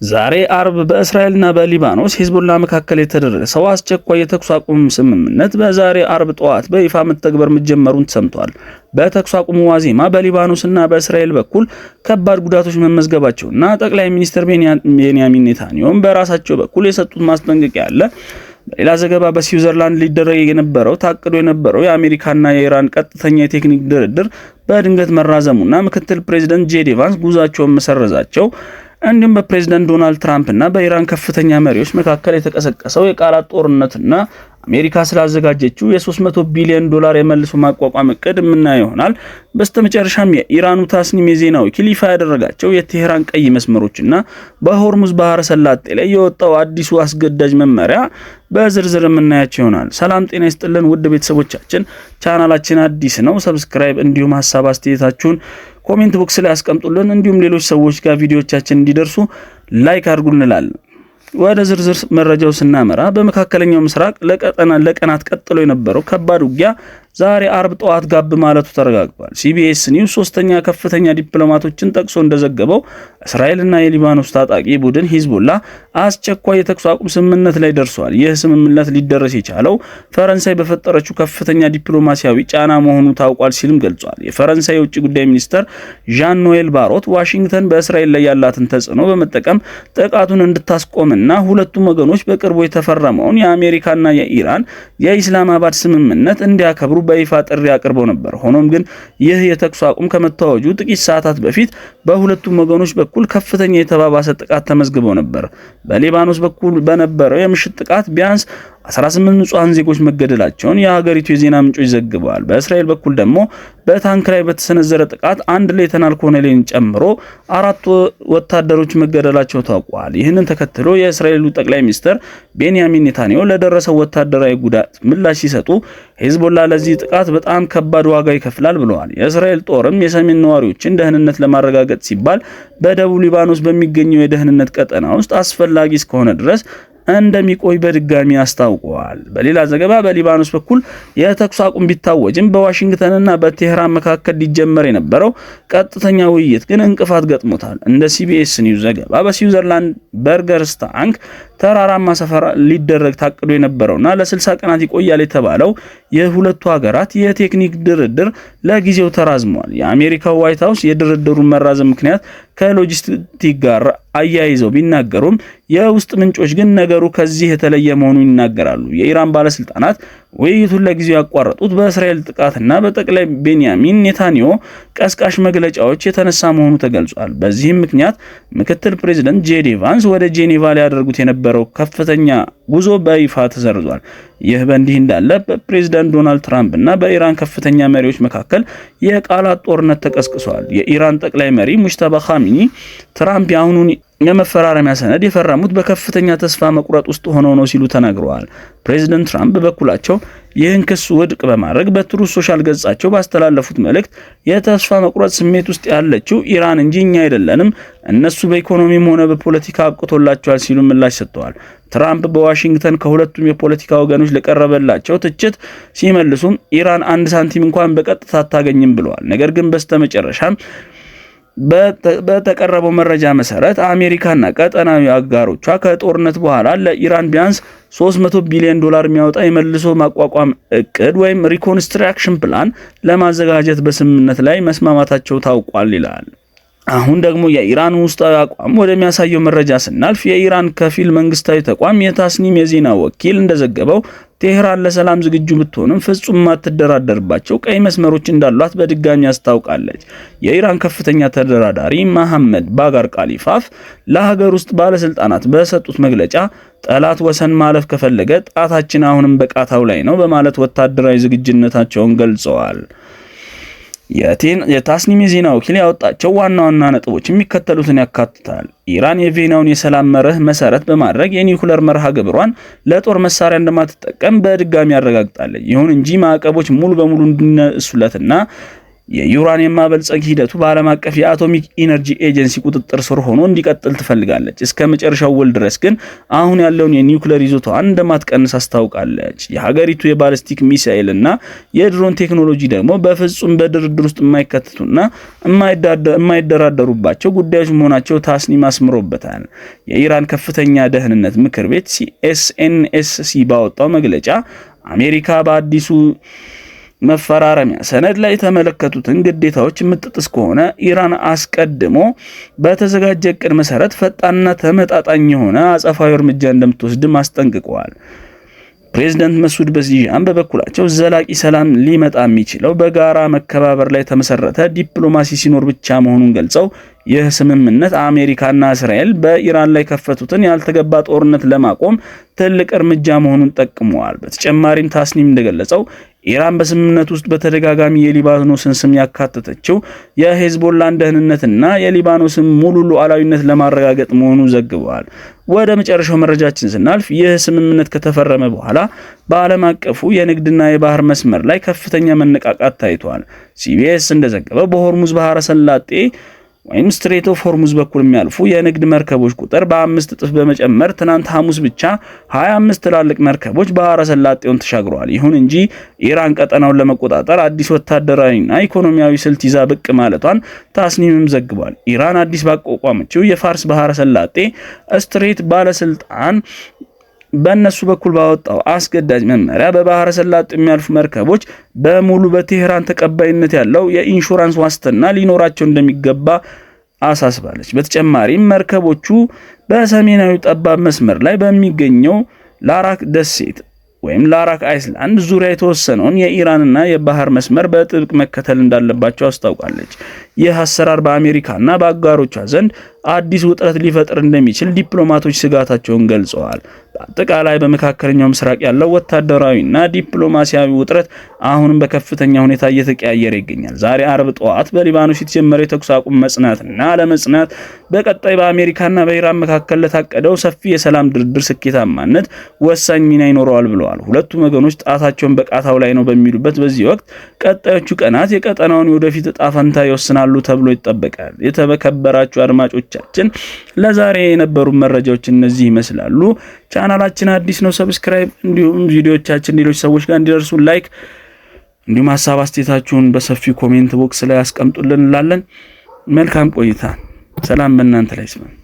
ዛሬ አርብ በእስራኤልና በሊባኖስ ሂዝቦላ መካከል የተደረሰው አስቸኳይ የተኩስ አቁም ስምምነት በዛሬ አርብ ጠዋት በይፋ መተግበር መጀመሩን ተሰምቷል። በተኩስ አቁሙ ዋዜማ በሊባኖስና በእስራኤል በኩል ከባድ ጉዳቶች መመዝገባቸውና ጠቅላይ ሚኒስትር ቤንያሚን ኔታንያሁም በራሳቸው በኩል የሰጡት ማስጠንቀቂያ አለ። በሌላ ዘገባ በስዊዘርላንድ ሊደረግ ታቅዶ የነበረው የአሜሪካና የኢራን ቀጥተኛ የቴክኒክ ድርድር በድንገት መራዘሙና ምክትል ፕሬዚደንት ጄዲ ቫንስ ጉዟቸውን መሰረዛቸው እንዲሁም በፕሬዝዳንት ዶናልድ ትራምፕ እና በኢራን ከፍተኛ መሪዎች መካከል የተቀሰቀሰው የቃላት ጦርነትና አሜሪካ ስላዘጋጀችው የ$300 ቢሊዮን የመልሶ ማቋቋም እቅድ የምናየው ይሆናል። በስተመጨረሻም የኢራኑ ታስኒም የዜና ወኪል ይፋ ያደረጋቸው የቴህራን ቀይ መስመሮችና በሆርሙዝ ባህረ ሰላጤ ላይ የወጣው አዲሱ አስገዳጅ መመሪያ በዝርዝር የምናያቸው ይሆናል። ሰላም ጤና ይስጥልን ውድ ቤተሰቦቻችን፣ ቻናላችን አዲስ ነው። ሰብስክራይብ እንዲሁም ሐሳብ አስተያየታችሁን ኮሜንት ቦክስ ላይ አስቀምጡልን። እንዲሁም ሌሎች ሰዎች ጋር ቪዲዮዎቻችን እንዲደርሱ ላይክ አድርጉ እንላለን። ወደ ዝርዝር መረጃው ስናመራ በመካከለኛው ምስራቅ ለቀናት ቀጥሎ የነበረው ከባድ ውጊያ ዛሬ አርብ ጠዋት ጋብ ማለቱ ተረጋግጧል። ሲቢኤስ ኒውስ ሶስተኛ ከፍተኛ ዲፕሎማቶችን ጠቅሶ እንደዘገበው እስራኤልና የሊባኖስ ታጣቂ ቡድን ሂዝቦላ አስቸኳይ የተኩስ አቁም ስምምነት ላይ ደርሷል። ይህ ስምምነት ሊደረስ የቻለው ፈረንሳይ በፈጠረችው ከፍተኛ ዲፕሎማሲያዊ ጫና መሆኑ ታውቋል ሲልም ገልጿል። የፈረንሳይ የውጭ ጉዳይ ሚኒስትር ዣን ኖኤል ባሮት ዋሽንግተን በእስራኤል ላይ ያላትን ተጽዕኖ በመጠቀም ጥቃቱን እንድታስቆምና ሁለቱም ወገኖች በቅርቡ የተፈረመውን የአሜሪካና የኢራን የኢስላማባድ ስምምነት እንዲያከብሩ በይፋ ጥሪ አቅርበው ነበር። ሆኖም ግን ይህ የተኩስ አቁም ከመታወጁ ጥቂት ሰዓታት በፊት በሁለቱም ወገኖች በኩል ከፍተኛ የተባባሰ ጥቃት ተመዝግበው ነበር። በሊባኖስ በኩል በነበረው የምሽት ጥቃት ቢያንስ 18 ንጹሃን ዜጎች መገደላቸውን የሀገሪቱ የዜና ምንጮች ዘግበዋል። በእስራኤል በኩል ደግሞ በታንክ ላይ በተሰነዘረ ጥቃት አንድ ሌተናል ኮሎኔልን ጨምሮ 4 ወታደሮች መገደላቸው ታውቋል። ይህንን ተከትሎ የእስራኤሉ ጠቅላይ ሚኒስትር ቤንያሚን ኔታንያሁ ለደረሰው ወታደራዊ ጉዳት ምላሽ ሲሰጡ ሂዝቦላ ለዚህ ጥቃት በጣም ከባድ ዋጋ ይከፍላል ብለዋል። የእስራኤል ጦርም የሰሜን ነዋሪዎችን ደህንነት ለማረጋገጥ ሲባል በደቡብ ሊባኖስ በሚገኘው የደህንነት ቀጠና ውስጥ አስፈላጊ እስከሆነ ድረስ እንደሚቆይ በድጋሚ አስታውቀዋል። በሌላ ዘገባ በሊባኖስ በኩል የተኩስ አቁም ቢታወጅም በዋሽንግተንና በቴህራን መካከል ሊጀመር የነበረው ቀጥተኛ ውይይት ግን እንቅፋት ገጥሞታል። እንደ ሲቢኤስ ኒውስ ዘገባ በስዊዘርላንድ በርገርስታንክ ተራራማ ሰፈራ ሊደረግ ታቅዶ የነበረውና ለ60 ቀናት ይቆያል የተባለው የሁለቱ ሀገራት የቴክኒክ ድርድር ለጊዜው ተራዝሟል። የአሜሪካው ዋይት ሃውስ የድርድሩን መራዘም ምክንያት ከሎጂስቲክ ጋር አያይዘው ቢናገሩም የውስጥ ምንጮች ግን ነገሩ ከዚህ የተለየ መሆኑን ይናገራሉ። የኢራን ባለስልጣናት ውይይቱን ለጊዜው ያቋረጡት በእስራኤል ጥቃትና በጠቅላይ ቤንያሚን ኔታንያሁ ቀስቃሽ መግለጫዎች የተነሳ መሆኑ ተገልጿል። በዚህም ምክንያት ምክትል ፕሬዚደንት ጄዲ ቫንስ ወደ ጄኔቫ ሊያደርጉት የነበረው ከፍተኛ ጉዞ በይፋ ተሰርዟል። ይህ በእንዲህ እንዳለ በፕሬዝዳንት ዶናልድ ትራምፕ እና በኢራን ከፍተኛ መሪዎች መካከል የቃላት ጦርነት ተቀስቅሷል። የኢራን ጠቅላይ መሪ ሙጅተባ ኻሜኒ ትራምፕ የአሁኑን የመፈራረሚያ ሰነድ የፈረሙት በከፍተኛ ተስፋ መቁረጥ ውስጥ ሆነው ነው ሲሉ ተናግረዋል። ፕሬዝዳንት ትራምፕ በበኩላቸው ይህን ክስ ውድቅ በማድረግ በትሩዝ ሶሻል ገጻቸው ባስተላለፉት መልእክት የተስፋ መቁረጥ ስሜት ውስጥ ያለችው ኢራን እንጂ እኛ አይደለንም፣ እነሱ በኢኮኖሚም ሆነ በፖለቲካ አብቅቶላቸዋል ሲሉ ምላሽ ሰጥተዋል። ትራምፕ በዋሽንግተን ከሁለቱም የፖለቲካ ወገኖች ለቀረበላቸው ትችት ሲመልሱም ኢራን 1 ሳንቲም እንኳን በቀጥታ አታገኝም ብለዋል። ነገር ግን በስተመጨረሻም በተቀረበው መረጃ መሰረት አሜሪካና ቀጠናዊ አጋሮቿ ከጦርነት በኋላ ለኢራን ቢያንስ $300 ቢሊዮን የሚያወጣ የመልሶ ማቋቋም እቅድ ወይም ሪኮንስትራክሽን ፕላን ለማዘጋጀት በስምምነት ላይ መስማማታቸው ታውቋል ይላል። አሁን ደግሞ የኢራን ውስጣዊ አቋም ወደሚያሳየው መረጃ ስናልፍ የኢራን ከፊል መንግስታዊ ተቋም የታስኒም የዜና ወኪል እንደዘገበው ቴህራን ለሰላም ዝግጁ ብትሆንም ፍጹም ማትደራደርባቸው ቀይ መስመሮች እንዳሏት በድጋሚ አስታውቃለች። የኢራን ከፍተኛ ተደራዳሪ መሐመድ ባጋር ቃሊፋፍ ለሀገር ውስጥ ባለስልጣናት በሰጡት መግለጫ ጠላት ወሰን ማለፍ ከፈለገ ጣታችን አሁንም በቃታው ላይ ነው በማለት ወታደራዊ ዝግጁነታቸውን ገልጸዋል። የታስኒም የዜና ወኪል ያወጣቸው ዋና ዋና ነጥቦች የሚከተሉትን ያካትታል። ኢራን የቬናውን የሰላም መርህ መሰረት በማድረግ የኒውክሌር መርሃ ግብሯን ለጦር መሳሪያ እንደማትጠቀም በድጋሚ ያረጋግጣለች። ይሁን እንጂ ማዕቀቦች ሙሉ በሙሉ እንዲነሱለትና የዩራኒየም ማበልጸግ ሂደቱ በዓለም አቀፍ የአቶሚክ ኢነርጂ ኤጀንሲ ቁጥጥር ስር ሆኖ እንዲቀጥል ትፈልጋለች። እስከ መጨረሻው ውል ድረስ ግን አሁን ያለውን የኒውክሌር ይዞታዋን እንደማትቀንስ አስታውቃለች። የሀገሪቱ የባሊስቲክ ሚሳኤል እና የድሮን ቴክኖሎጂ ደግሞ በፍጹም በድርድር ውስጥ የማይከተቱና የማይደራደሩባቸው ጉዳዮች መሆናቸው ታስኒም አስምሮበታል። የኢራን ከፍተኛ ደህንነት ምክር ቤት CSNSC ባወጣው መግለጫ አሜሪካ በአዲሱ መፈራረሚያ ሰነድ ላይ የተመለከቱትን ግዴታዎች የምትጥስ ከሆነ ኢራን አስቀድሞ በተዘጋጀ እቅድ መሰረት ፈጣንና ተመጣጣኝ የሆነ አጸፋዊ እርምጃ እንደምትወስድም አስጠንቅቀዋል። ፕሬዝዳንት መስዑድ ፔዜሽኪያን በበኩላቸው ዘላቂ ሰላም ሊመጣ የሚችለው በጋራ መከባበር ላይ የተመሰረተ ዲፕሎማሲ ሲኖር ብቻ መሆኑን ገልጸው ይህ ስምምነት አሜሪካና እስራኤል በኢራን ላይ ከፈቱትን ያልተገባ ጦርነት ለማቆም ትልቅ እርምጃ መሆኑን ጠቅመዋል። በተጨማሪም ታስኒም እንደገለጸው ኢራን በስምምነት ውስጥ በተደጋጋሚ የሊባኖስን ስም ያካተተችው የሄዝቦላን ደህንነትና የሊባኖስን ሙሉ ሉዓላዊነት ለማረጋገጥ መሆኑ ዘግበዋል። ወደ መጨረሻው መረጃችን ስናልፍ ይህ ስምምነት ከተፈረመ በኋላ በዓለም አቀፉ የንግድና የባህር መስመር ላይ ከፍተኛ መነቃቃት ታይቷል። ሲቢኤስ እንደዘገበው በሆርሙዝ ባህረ ሰላጤ ወይም ስትሬት ኦፍ ሆርሙዝ በኩል የሚያልፉ የንግድ መርከቦች ቁጥር በ5 እጥፍ በመጨመር ትናንት ሐሙስ ብቻ 25 ትላልቅ መርከቦች ባህረ ሰላጤውን ተሻግረዋል። ይሁን እንጂ ኢራን ቀጠናውን ለመቆጣጠር አዲስ ወታደራዊና ኢኮኖሚያዊ ስልት ይዛ ብቅ ማለቷን ታስኒምም ዘግቧል። ኢራን አዲስ ባቋቋመችው የፋርስ ባህረ ሰላጤ ስትሬት ባለስልጣን በእነሱ በኩል ባወጣው አስገዳጅ መመሪያ በባህረ ሰላጤው የሚያልፉ መርከቦች በሙሉ በቴህራን ተቀባይነት ያለው የኢንሹራንስ ዋስትና ሊኖራቸው እንደሚገባ አሳስባለች። በተጨማሪም መርከቦቹ በሰሜናዊ ጠባብ መስመር ላይ በሚገኘው ላራክ ደሴት ወይም ላራክ አይስላንድ ዙሪያ የተወሰነውን የኢራንና የባህር መስመር በጥብቅ መከተል እንዳለባቸው አስታውቃለች። ይህ አሰራር በአሜሪካና በአጋሮቿ ዘንድ አዲስ ውጥረት ሊፈጥር እንደሚችል ዲፕሎማቶች ስጋታቸውን ገልጸዋል። በአጠቃላይ በመካከለኛው ምስራቅ ያለው ወታደራዊና ዲፕሎማሲያዊ ውጥረት አሁንም በከፍተኛ ሁኔታ እየተቀያየረ ይገኛል። ዛሬ አርብ ጠዋት በሊባኖስ የተጀመረው የተኩስ አቁም መጽናትና አለመጽናት በቀጣይ በአሜሪካና በኢራን መካከል ለታቀደው ሰፊ የሰላም ድርድር ስኬታማነት ወሳኝ ሚና ይኖረዋል ብለዋል። ሁለቱም ወገኖች ጣታቸውን በቃታው ላይ ነው በሚሉበት በዚህ ወቅት ቀጣዮቹ ቀናት የቀጠናውን ወደፊት ዕጣ ፈንታ ይወስናሉ ተብሎ ይጠበቃል። የተከበራችሁ አድማጮቻችን ለዛሬ የነበሩ መረጃዎች እነዚህ ይመስላሉ። ቻናላችን አዲስ ነው፣ ሰብስክራይብ፣ እንዲሁም ቪዲዮዎቻችን ሌሎች ሰዎች ጋር እንዲደርሱ ላይክ፣ እንዲሁም ሐሳብ አስተያየታችሁን በሰፊው ኮሜንት ቦክስ ላይ አስቀምጡልን እንላለን። መልካም ቆይታ። ሰላም በእናንተ ላይ ይስፈን።